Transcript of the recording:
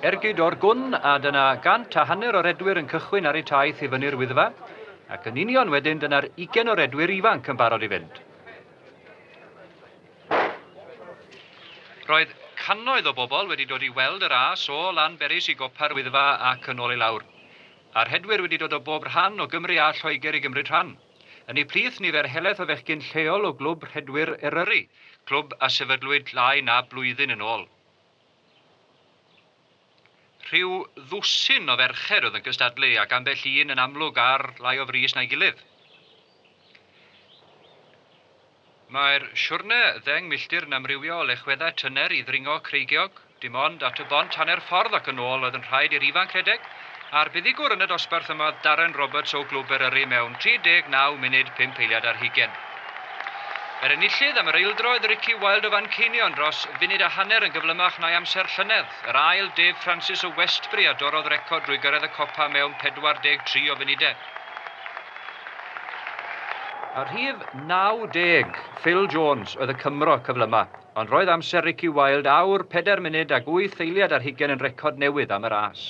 Ergyd o'r gwn a dyna 100 o redwyr yn cychwyn ar eu taith i fyny'r Wyddfa, ac yn union wedyn dyna'r 20 o redwyr ifanc yn barod i fynd. Roedd cannoedd o bobl wedi dod i weld y ras o Lanberis i gopa'r Wyddfa ac yn ôl i lawr. A'r hedwyr wedi dod o bob rhan o Gymru a Lloegr i gymryd rhan. Yn ei plith nifer helaeth o fechgyn lleol o glwb hedwyr Eryri, clwb a sefydlwyd llai na blwyddyn yn ôl. Rhyw ddwsin o ferched oedd yn cystadlu ac ambell un yn amlwg ar lai o frys na'i gilydd. Mae'r siwrne ddeng milltir yn amrywio o lechweddau tyner i ddringo creigiog, dim ond at y bont hanner ffordd ac yn ôl oedd yn rhaid i'r ifanc redeg, a'r buddigwr yn y dosbarth yma Darren Roberts o glwb Eryri mewn 39 munud 5 eiliad ar 20. Yr enillydd am yr eildroedd Ricky Wilde o Fanceinion dros funud a hanner yn gyflymach na'i amser llynedd. Yr ail Dave Francis o Westbury a dorodd record drwy gyrraedd y copa mewn 43 o funudau. Ar rhif 90, Phil Jones oedd y Cymro cyflyma, ond roedd amser Ricky Wilde awr 4 munud ac 8 eiliad ar 20 yn record newydd am y ras.